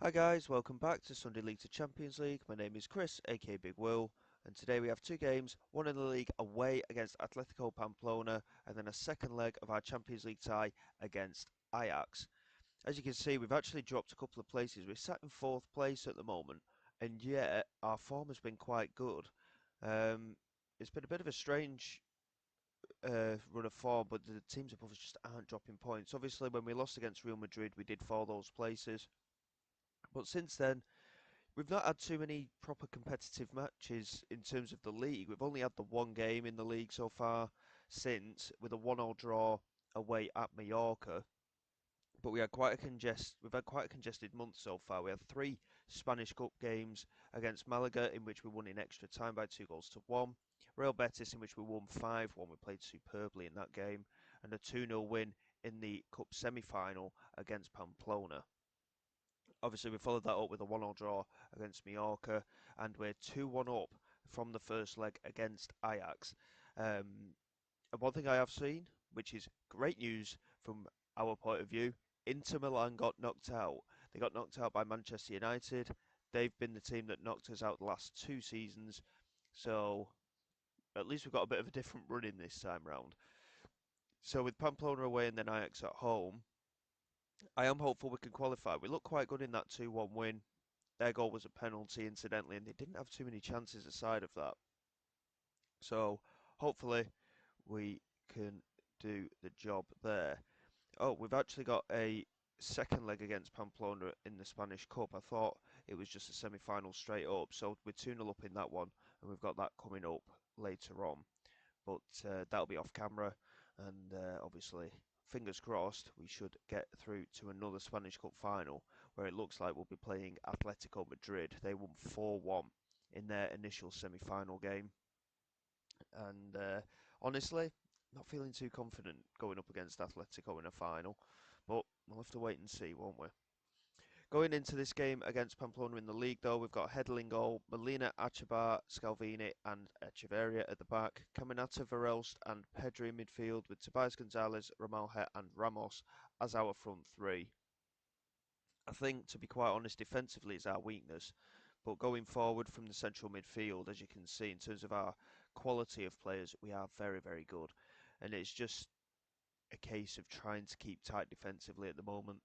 Hi guys, welcome back to Sunday League to Champions League. My name is Chris, aka Big Will, and today we have two games, one in the league away against Atletico Pamplona, and then a second leg of our Champions League tie against Ajax. As you can see, we've actually dropped a couple of places. We're sat in fourth place at the moment, and yet our form has been quite good. Um, it's been a bit of a strange run of form, but the teams above us just aren't dropping points. Obviously, when we lost against Real Madrid, we did fall those places. But since then, we've not had too many proper competitive matches in terms of the league. We've only had the one game in the league so far since, with a 1-1 draw away at Mallorca. But we've had quite a congested month so far. We had three Spanish Cup games against Malaga, in which we won in extra time by 2 goals to 1. Real Betis, in which we won 5-1. We played superbly in that game, and a 2-0 win in the Cup semi-final against Pamplona. Obviously, we followed that up with a 1-1 draw against Mallorca, and we're 2-1 up from the first leg against Ajax. And one thing I have seen, which is great news from our point of view, Inter Milan got knocked out. They got knocked out by Manchester United. They've been the team that knocked us out the last two seasons, so at least we've got a bit of a different run in this time round. So with Pamplona away and then Ajax at home, I am hopeful we can qualify. We look quite good in that 2-1 win. Their goal was a penalty, incidentally, and they didn't have too many chances aside of that. So hopefully we can do the job there. Oh, we've actually got a second leg against Pamplona in the Spanish Cup. I thought it was just a semi-final straight up, so we're 2-0 up in that one, and we've got that coming up later on. But that'll be off camera, and obviously, fingers crossed, we should get through to another Spanish Cup final where it looks like we'll be playing Atletico Madrid. They won 4-1 in their initial semi-final game, and honestly, not feeling too confident going up against Atletico in a final, but we'll have to wait and see, won't we? Going into this game against Pamplona in the league, though, we've got Headley in goal, Molina, Achabar, Scalvini, and Echeverria at the back, Caminata, Verelst, and Pedri in midfield, with Tobias Gonzalez, Ramalhet, and Ramos as our front three. I think, to be quite honest, defensively is our weakness, but going forward from the central midfield, as you can see, in terms of our quality of players, we are very, very good, and it's just a case of trying to keep tight defensively at the moment.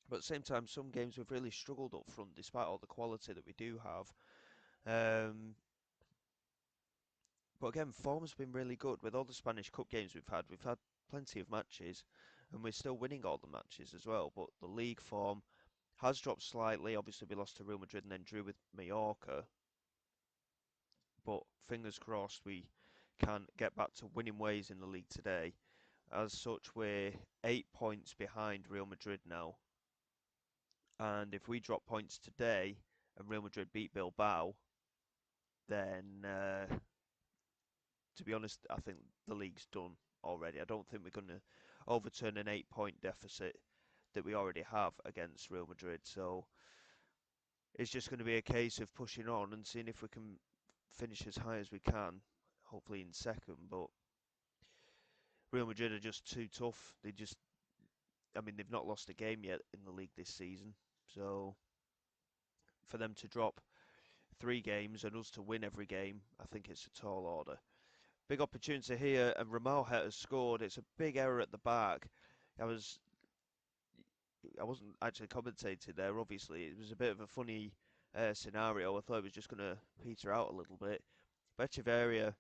But at the same time, some games we've really struggled up front, despite all the quality that we do have. Um, but again, form's been really good with all the Spanish Cup games we've had. We've had plenty of matches, and we're still winning all the matches as well. But the league form has dropped slightly. Obviously, we lost to Real Madrid and then drew with Mallorca. But fingers crossed we can get back to winning ways in the league today. As such, we're 8 points behind Real Madrid now. And if we drop points today and Real Madrid beat Bilbao, then to be honest, I think the league's done already. I don't think we're going to overturn an 8 point deficit that we already have against Real Madrid. So it's just going to be a case of pushing on and seeing if we can finish as high as we can, hopefully in second. But Real Madrid are just too tough. I mean, they've not lost a game yet in the league this season. So for them to drop three games and us to win every game, I think it's a tall order. Big opportunity here, and Ramalhet has scored. It's a big error at the back. I was I wasn't actually commentating there. Obviously, it was a bit of a funny scenario. I thought it was just going to peter out a little bit. Echeverria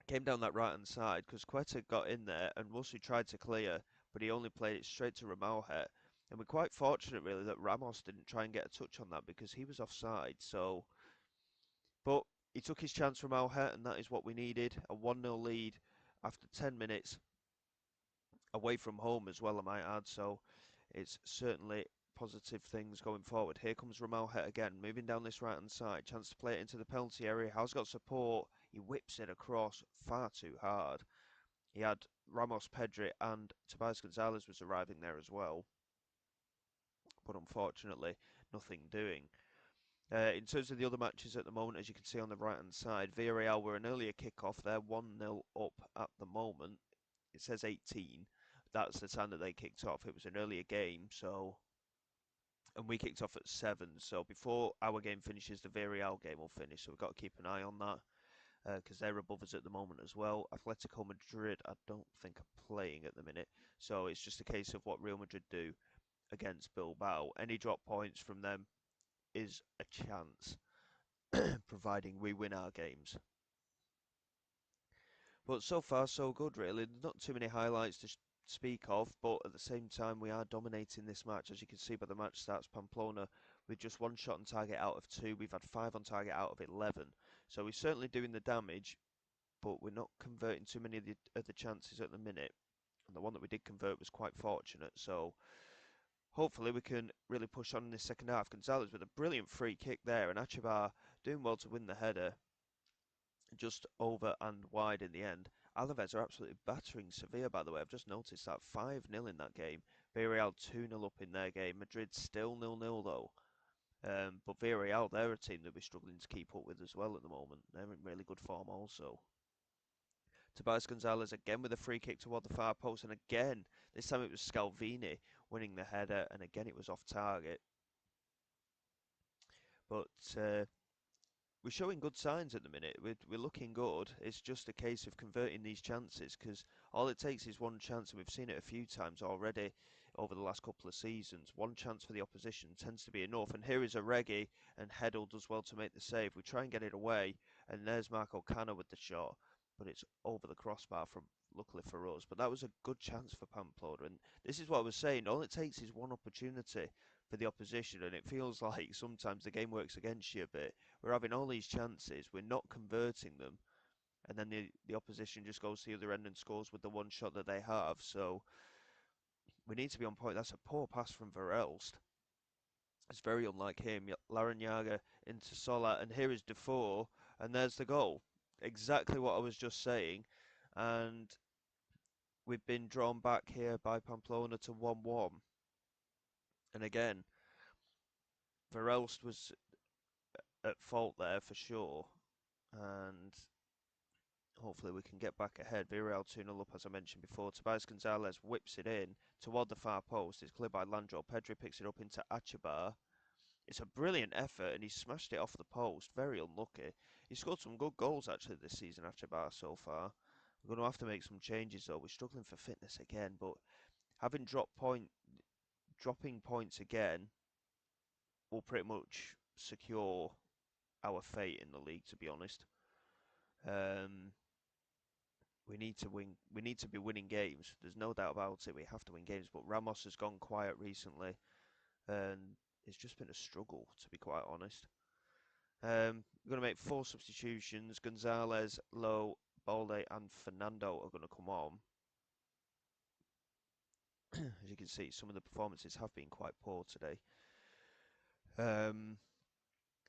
came down that right hand side because Quetta got in there and Musu tried to clear, but he only played it straight to Ramalhet. And we're quite fortunate, really, that Ramos didn't try and get a touch on that because he was offside. So, but he took his chance from Alhet, and that is what we needed. A 1-0 lead after 10 minutes away from home as well, I might add. So it's certainly positive things going forward. Here comes Ramalhet again, moving down this right hand side. Chance to play it into the penalty area. Has got support. He whips it across far too hard. He had Ramos, Pedri, and Tobias Gonzalez was arriving there as well. But unfortunately, nothing doing. In terms of the other matches at the moment, as you can see on the right hand side, Villarreal were an earlier kick-off. They're 1-0 up at the moment. It says 18. That's the time that they kicked off. It was an earlier game, so and we kicked off at 7. So before our game finishes, the Villarreal game will finish. So we've got to keep an eye on that because they're above us at the moment as well. Atletico Madrid, I don't think are playing at the minute. So it's just a case of what Real Madrid do against Bilbao. Any drop points from them is a chance, providing we win our games. But so far, so good, really. Not too many highlights to speak of, but at the same time, we are dominating this match. As you can see by the match stats, Pamplona with just 1 shot on target out of 2. We've had 5 on target out of 11. So we're certainly doing the damage, but we're not converting too many of the chances at the minute. And the one that we did convert was quite fortunate. So hopefully we can really push on in this second half. Gonzalez with a brilliant free kick there, and Achabar doing well to win the header just over and wide in the end. Alaves are absolutely battering Sevilla, by the way. I've just noticed that 5-0 in that game. Villarreal 2-0 up in their game. Madrid still 0-0 though. But Villarreal, they're a team that we're struggling to keep up with as well at the moment. They're in really good form also. Tobias Gonzalez again with a free kick toward the far post, and again, this time it was Scalvini winning the header, and again it was off target. But we're showing good signs at the minute. We're looking good. It's just a case of converting these chances because all it takes is one chance, and we've seen it a few times already over the last couple of seasons. One chance for the opposition tends to be enough. And here is Oregi, and Heddle does well to make the save. We try and get it away, and there's Marco Cano with the shot, but it's over the crossbar from luckily for us. But that was a good chance for Pamplona, and this is what I was saying. All it takes is one opportunity for the opposition, and it feels like sometimes the game works against you a bit. We're having all these chances, we're not converting them, and then the opposition just goes to the other end and scores with the one shot that they have. So we need to be on point. That's a poor pass from Verelst. It's very unlike him. Larrañaga into Sola, and here is Defoe, and there's the goal. Exactly what I was just saying, and we've been drawn back here by Pamplona to 1-1. And again, Verelst was at fault there for sure, and hopefully we can get back ahead. Villarreal 2-0 up, as I mentioned before. Tobias Gonzalez whips it in toward the far post. It's cleared by Landro. Pedri picks it up into Achabar. It's a brilliant effort, and he smashed it off the post. Very unlucky. He scored some good goals, actually, this season, Achabar, so far. We're going to have to make some changes, though. We're struggling for fitness again, but having dropping points again will pretty much secure our fate in the league, to be honest. Um, we need to win. We need to be winning games. There's no doubt about it. We have to win games. But Ramos has gone quiet recently, and it's just been a struggle, to be quite honest. We're going to make 4 substitutions. Gonzalez, Lowe, Balde, and Fernando are going to come on. As you can see, some of the performances have been quite poor today.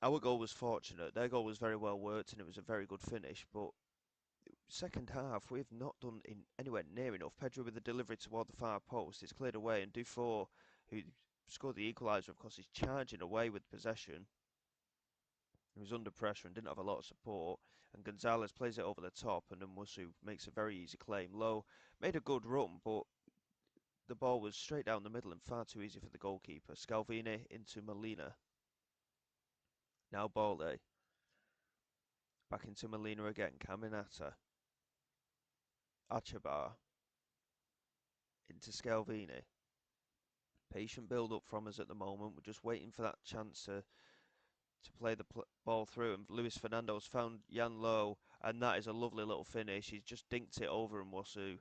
Our goal was fortunate. Their goal was very well worked, and it was a very good finish. But second half, we've not done anywhere near enough. Pedro with the delivery toward the far post is cleared away, and Dufour, who scored the equaliser, of course, is charging away with possession. He was under pressure and didn't have a lot of support, and Gonzalez plays it over the top, and then Musu makes a very easy claim. Lowe made a good run, but the ball was straight down the middle and far too easy for the goalkeeper. Scalvini into Molina. Now Balde. Back into Molina again. Caminata. Achabar. Into Scalvini. Patient build-up from us at the moment. We're just waiting for that chance to play the ball through. And Luis Fernando's found Jan Lowe, and that is a lovely little finish. He's just dinked it over Nwosu,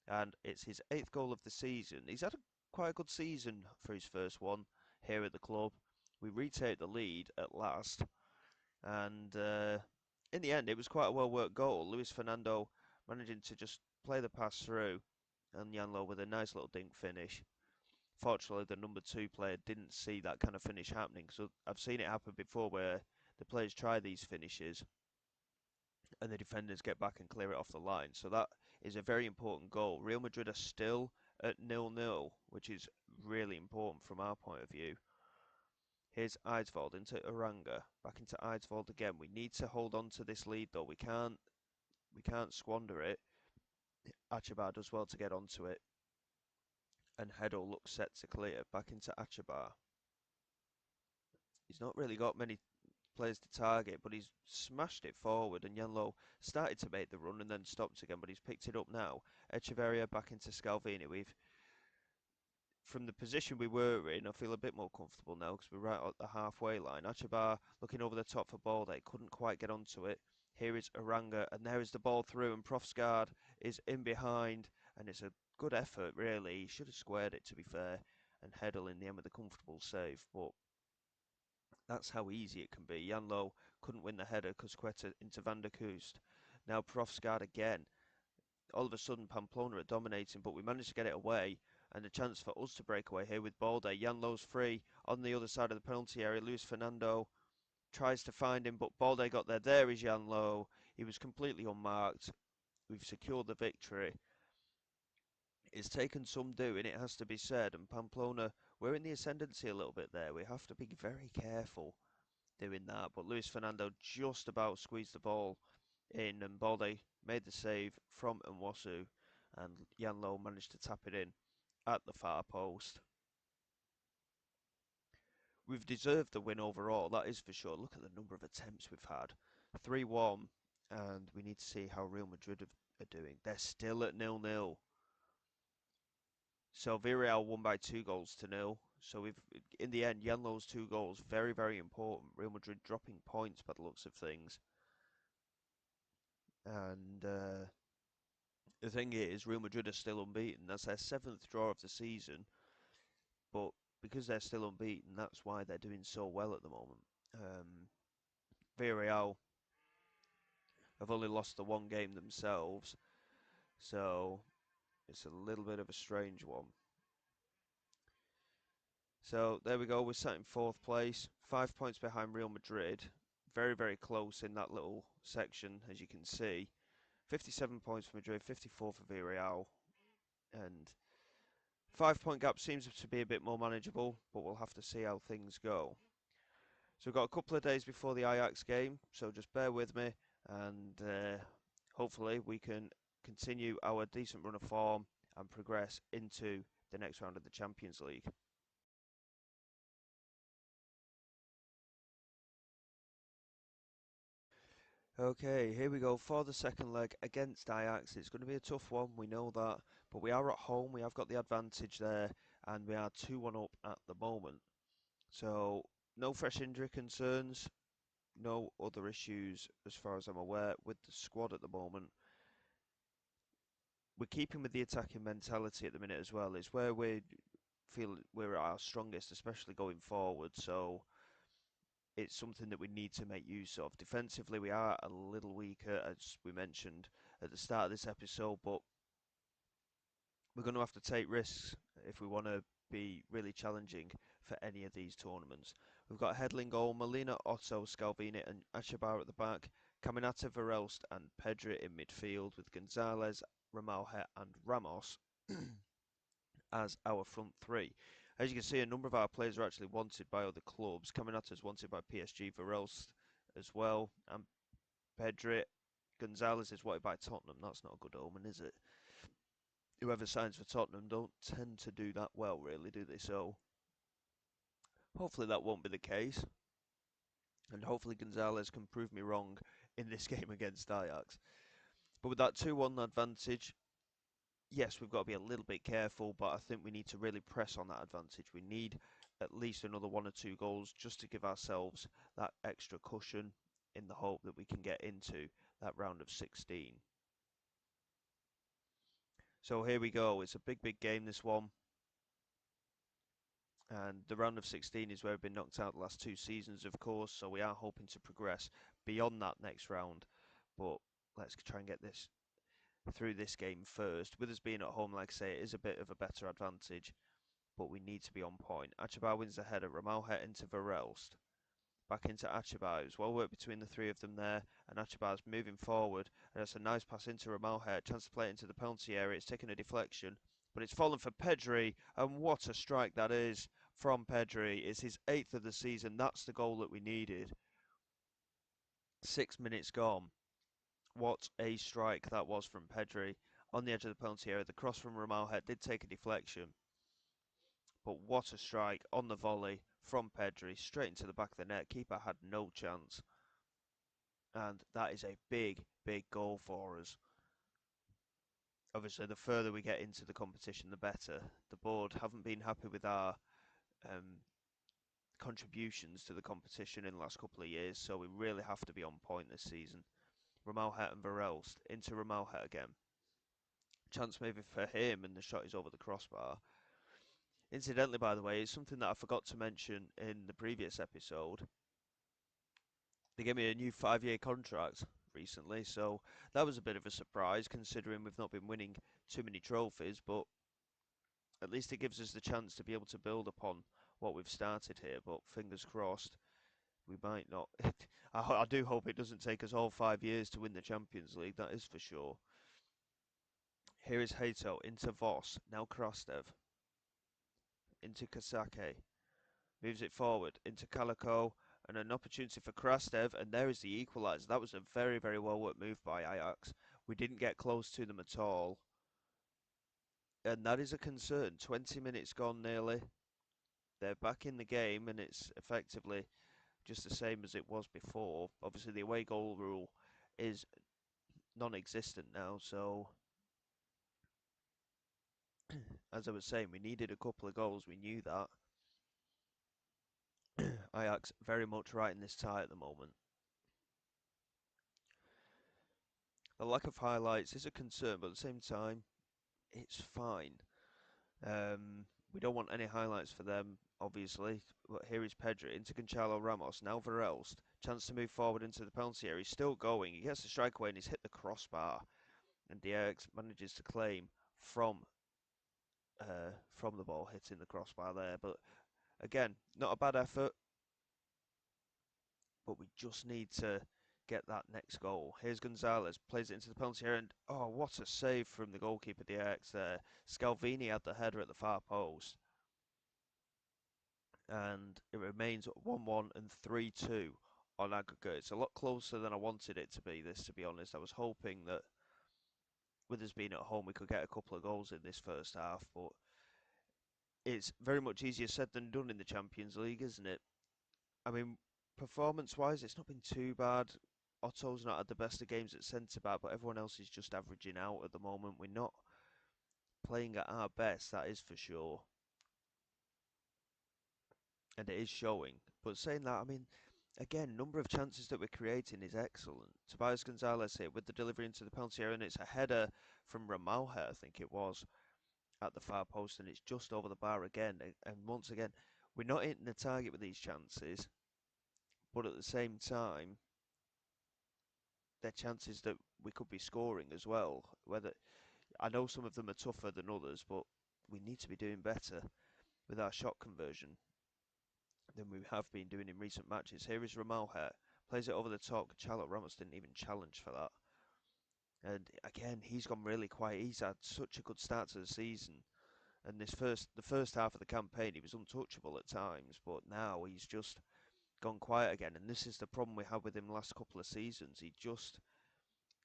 and it's his 8th goal of the season. He's had quite a good season for his first one here at the club. We retake the lead at last, and in the end, it was quite a well-worked goal. Luis Fernando managing to just play the pass through, and Jan Lowe with a nice little dink finish. Fortunately, the number 2 player didn't see that kind of finish happening. So I've seen it happen before where the players try these finishes and the defenders get back and clear it off the line. So that is a very important goal. Real Madrid are still at 0-0, which is really important from our point of view. Here's Eidsvold into Uranga, back into Eidsvold again. We need to hold on to this lead though. We can't squander it. Achabar does well to get onto it. And Heddle looks set to clear. Back into Achabar. He's not really got many players to target, but he's smashed it forward, and Yanlo started to make the run and then stopped again, but he's picked it up now. Echeverria back into Scalvini. We've From the position we were in, I feel a bit more comfortable now because we're right at the halfway line. Achabar looking over the top for Balde, couldn't quite get onto it. Here is Aranga, and there is the ball through, and Profsgaard is in behind, and it's a good effort, really. He should have squared it, to be fair, and Heddle in the end with a comfortable save, but that's how easy it can be. Janlo couldn't win the header because Quetta into Van der Koost. Now Profsgaard again. All of a sudden Pamplona are dominating, but we managed to get it away, and a chance for us to break away here with Balde. Janlo's free on the other side of the penalty area. Luis Fernando tries to find him, but Balde got there. There is Janlo. He was completely unmarked. We've secured the victory. It's taken some doing, it has to be said, and Pamplona, we're in the ascendancy a little bit there. We have to be very careful doing that, but Luis Fernando just about squeezed the ball in, and Balde made the save from Nwosu, and Yanlo managed to tap it in at the far post. We've deserved the win overall, that is for sure. Look at the number of attempts we've had. 3-1, and we need to see how Real Madrid are doing. They're still at 0-0. So Villarreal won by 2-0. So we've, in the end, Yanlo's 2 goals, very, very important. Real Madrid dropping points by the looks of things. And the thing is, Real Madrid are still unbeaten. That's their 7th draw of the season. But because they're still unbeaten, that's why they're doing so well at the moment. Villarreal have only lost the one game themselves. So it's a little bit of a strange one. So there we go. We're sat in 4th place, 5 points behind Real Madrid. Very, very close in that little section, as you can see. 57 points for Madrid, 54 for Villarreal. And 5 point gap seems to be a bit more manageable, but we'll have to see how things go. So we've got a couple of days before the Ajax game, so just bear with me, and hopefully we can continue our decent run of form and progress into the next round of the Champions League. Okay, here we go for the second leg against Ajax. It's going to be a tough one, we know that, but we are at home, we have got the advantage there, and we are 2-1 up at the moment. So, no fresh injury concerns, no other issues as far as I'm aware with the squad at the moment. We're keeping with the attacking mentality at the minute as well. It's where we feel we're at our strongest, especially going forward. So it's something that we need to make use of. Defensively, we are a little weaker, as we mentioned at the start of this episode, but we're going to have to take risks if we want to be really challenging for any of these tournaments. We've got Headling goal, Molina, Otto, Scalvini and Achabar at the back, Caminata, Verelst and Pedri in midfield with Gonzalez, Ramalhe and Ramos as our front three. As you can see, a number of our players are actually wanted by other clubs. Caminata is wanted by PSG, Verelst as well, and Pedri. Gonzalez is wanted by Tottenham. That's not a good omen, is it? Whoever signs for Tottenham don't tend to do that well, really, do they? So hopefully that won't be the case. And hopefully Gonzalez can prove me wrong in this game against Ajax. But with that 2-1 advantage, yes, we've got to be a little bit careful, but I think we need to really press on that advantage. We need at least another 1 or 2 goals just to give ourselves that extra cushion in the hope that we can get into that round of 16. So here we go. It's a big, big game, this one. And the round of 16 is where we've been knocked out the last 2 seasons, of course, so we are hoping to progress beyond that next round. But let's try and get this through this game first. With us being at home, like I say, it is a bit of a better advantage, but we need to be on point. Achabar wins the header, Ramalhe into Verelst. Back into Achabar. It was well work between the 3 of them there, and Achabar's moving forward, and it's a nice pass into Ramalhe, chance to play it into the penalty area. It's taken a deflection, but it's fallen for Pedri, and what a strike that is from Pedri. It's his 8th of the season. That's the goal that we needed. 6 minutes gone. What a strike that was from Pedri on the edge of the penalty area. The cross from Ramalhe did take a deflection, But what a strike on the volley from Pedri, straight into the back of the net. Keeper had no chance. And that is a big, big goal for us. Obviously, the further we get into the competition, the better. The board haven't been happy with our um, contributions to the competition in the last couple of years, so we really have to be on point this season. Ramalhet and Verelst into Ramalhet again. Chance maybe for him, and the shot is over the crossbar. Incidentally, by the way, it's something that I forgot to mention in the previous episode. They gave me a new 5-year contract recently, so that was a bit of a surprise considering we've not been winning too many trophies, but at least it gives us the chance to be able to build upon what we've started here. But fingers crossed, we might not. I do hope it doesn't take us all 5 years to win the Champions League, that is for sure. Here is Hato into Voss, now Krastev, into Kasake, moves it forward into Calico, and an opportunity for Krastev, and there is the equaliser. That was a very, very well worked move by Ajax. We didn't get close to them at all, and that is a concern. 20 minutes gone nearly. They're back in the game, and it's effectively just the same as it was before. Obviously, the away goal rule is non-existent now, so as I was saying, we needed a couple of goals. We knew that. Ajax very much right in this tie at the moment. The lack of highlights is a concern, but at the same time, it's fine. We don't want any highlights for them, obviously. But here is Pedri into Gonçalo Ramos. Now Verelst. Chance to move forward into the penalty area. He's still going. He gets the strike away and he's hit the crossbar. And Ajax manages to claim from the ball hitting the crossbar there. But again, not a bad effort. But we just need to get that next goal. Here's Gonzalez, plays it into the penalty area, and oh, what a save from the goalkeeper, the Ajax there. Scalvini had the header at the far post. And it remains 1-1 and 3-2 on aggregate. It's a lot closer than I wanted it to be, this, to be honest. I was hoping that with us being at home, we could get a couple of goals in this first half, but it's very much easier said than done in the Champions League, isn't it? I mean, performance-wise, it's not been too bad. Otto's not had the best of games at centre-back, but everyone else is just averaging out at the moment. We're not playing at our best, that is for sure. And it is showing. But saying that, I mean, again, number of chances that we're creating is excellent. Tobias Gonzalez here with the delivery into the penalty area, and it's a header from Ramalha, I think it was, at the far post, and it's just over the bar again. And once again, we're not hitting the target with these chances, but at the same time, they're chances that we could be scoring as well. Whether I know some of them are tougher than others, but we need to be doing better with our shot conversion than we have been doing in recent matches. Here is Ramalha, plays it over the top. Charlotte Ramos didn't even challenge for that. And again, he's gone really quiet. He's had such a good start to the season. And the first half of the campaign, he was untouchable at times, but now he's just gone quiet again. And this is the problem we had with him the last couple of seasons. He just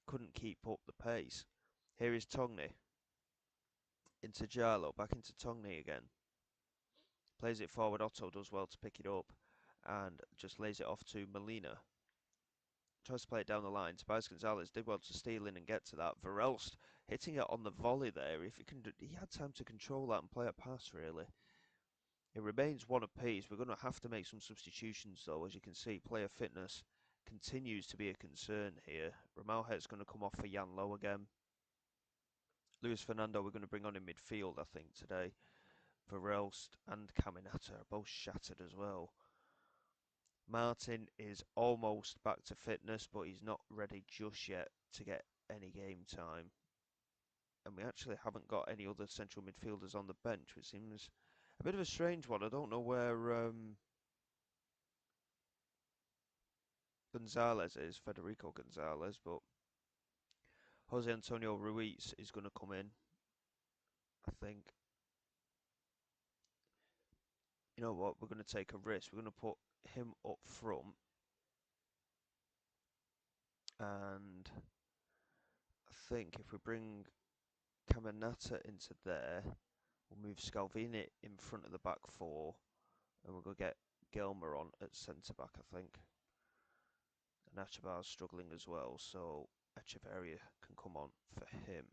couldn't keep up the pace. Here is Togni into Jarlo, back into Togni again. Plays it forward. Otto does well to pick it up and just lays it off to Molina. Tries to play it down the line. Tobias Gonzalez did well to steal in and get to that. Verelst hitting it on the volley there. If he had time to control that and play a pass, really. It remains one apiece. We're going to have to make some substitutions, though. As you can see, player fitness continues to be a concern here. Ramalhet's going to come off for Jan Low again. Luis Fernando we're going to bring on in midfield, I think, today. Verelst and Caminata are both shattered as well. Martin is almost back to fitness, but he's not ready just yet to get any game time. And we actually haven't got any other central midfielders on the bench, which seems a bit of a strange one. I don't know where Gonzalez is, Federico Gonzalez, but Jose Antonio Ruiz is going to come in, I think. You know what, we're going to take a risk. We're going to put him up front. And I think if we bring Caminata into there, We'll move Scalvini in front of the back four, and we'll go get Gilmer on at centre back, I think. And Achabar's struggling as well, so Echeverria can come on for him.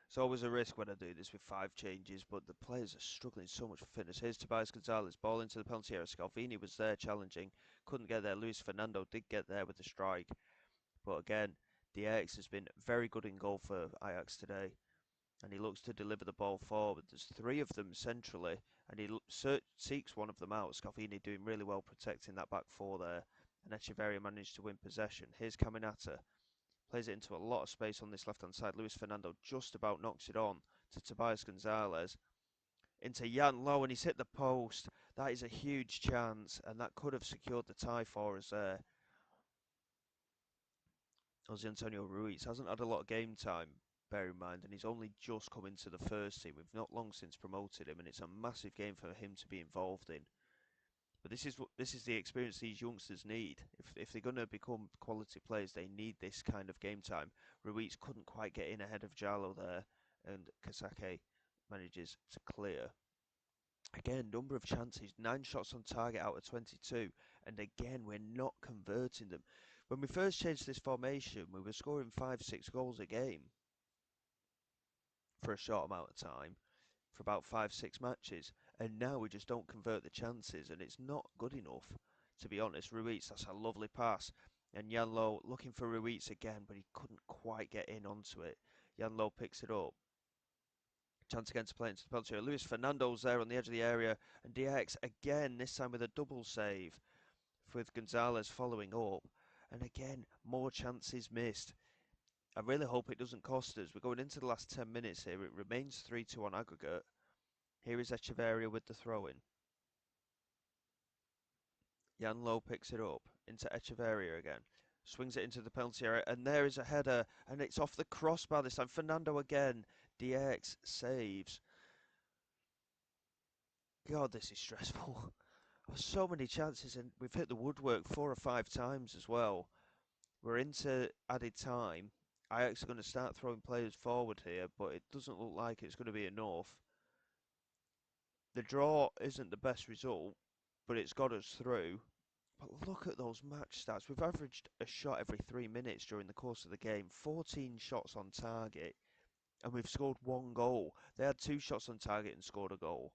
It's always a risk when I do this with 5 changes, but the players are struggling so much for fitness. Here's Tobias Gonzalez, ball into the penalty area. Scalvini was there challenging, couldn't get there. Luis Fernando did get there with the strike, but again, the Ajax has been very good in goal for Ajax today, and he looks to deliver the ball forward. There's 3 of them centrally, and he seeks one of them out. Scalvini doing really well protecting that back 4 there, and Echeverria managed to win possession. Here's Caminata. Plays it into a lot of space on this left-hand side. Luis Fernando just about knocks it on to Tobias Gonzalez. Into Jan Low, and he's hit the post. That is a huge chance, and that could have secured the tie for us there. Jose Antonio Ruiz hasn't had a lot of game time, bear in mind, and he's only just come into the first team. We've not long since promoted him, and it's a massive game for him to be involved in. But this is the experience these youngsters need. If they're going to become quality players, they need this kind of game time. Ruiz couldn't quite get in ahead of Jallo there, and Kasake manages to clear. Again, number of chances, 9 shots on target out of 22, and again, we're not converting them. When we first changed this formation, we were scoring 5-6 goals a game for a short amount of time, for about 5-6 matches, and now we just don't convert the chances, and it's not good enough, to be honest. Ruiz, that's a lovely pass, and Janlo looking for Ruiz again, but he couldn't quite get in onto it. Janlo picks it up. Chance again to play into the penalty area. Luis Fernando's there on the edge of the area, and DX again, this time with a double save, with Gonzalez following up, and again, more chances missed. I really hope it doesn't cost us. We're going into the last 10 minutes here. It remains 3-2 on aggregate. Here is Echeverria with the throw-in. Jan Low picks it up into Echeverria again. Swings it into the penalty area, and there is a header, and it's off the crossbar this time. Fernando again. DX saves. God, this is stressful. So many chances, and we've hit the woodwork 4 or 5 times as well. We're into added time. Ajax are going to start throwing players forward here, but it doesn't look like it's going to be enough. The draw isn't the best result, but it's got us through. But look at those match stats. We've averaged a shot every 3 minutes during the course of the game, 14 shots on target, and we've scored 1 goal. They had 2 shots on target and scored a goal.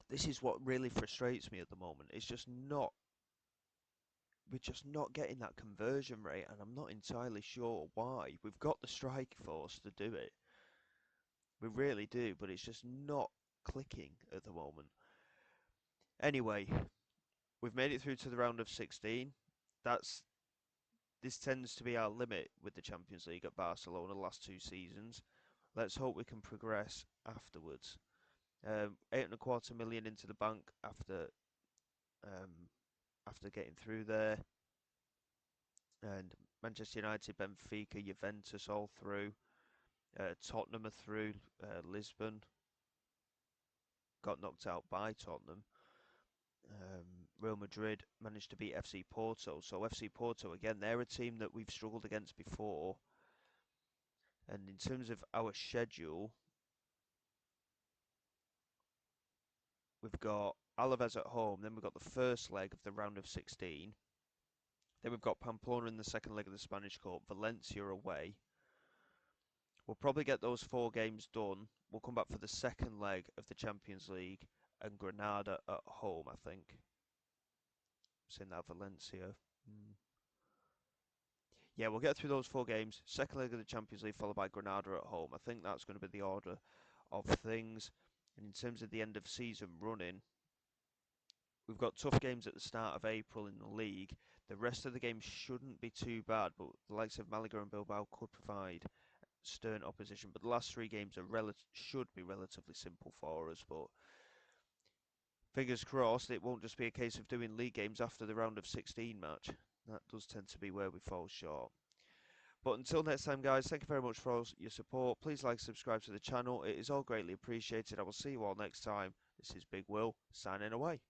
This is what really frustrates me at the moment. We're just not getting that conversion rate, and I'm not entirely sure why. We've got the strike force to do it. We really do, but it's just not clicking at the moment. Anyway, we've made it through to the round of 16. This tends to be our limit with the Champions League at Barcelona the last 2 seasons. Let's hope we can progress afterwards. 8.25 million into the bank after getting through there, and Manchester United, Benfica, Juventus all through. Tottenham are through. Lisbon got knocked out by Tottenham. Real Madrid managed to beat FC Porto. So FC Porto, again, they're a team that we've struggled against before. And in terms of our schedule, we've got Alaves at home, then we've got the first leg of the round of 16. Then we've got Pamplona in the second leg of the Spanish Cup, Valencia away. We'll probably get those 4 games done. We'll come back for the second leg of the Champions League and Granada at home, I think. Saying that Valencia. Yeah, we'll get through those 4 games. Second leg of the Champions League followed by Granada at home. I think that's going to be the order of things. And in terms of the end of season running, we've got tough games at the start of April in the league. The rest of the games shouldn't be too bad, but the likes of Malaga and Bilbao could provide stern opposition. But the last 3 games should be relatively simple for us. But fingers crossed, it won't just be a case of doing league games after the round of 16 match. That does tend to be where we fall short. But until next time, guys, thank you very much for all your support. Please like, subscribe to the channel. It is all greatly appreciated. I will see you all next time. This is Big Will, signing away.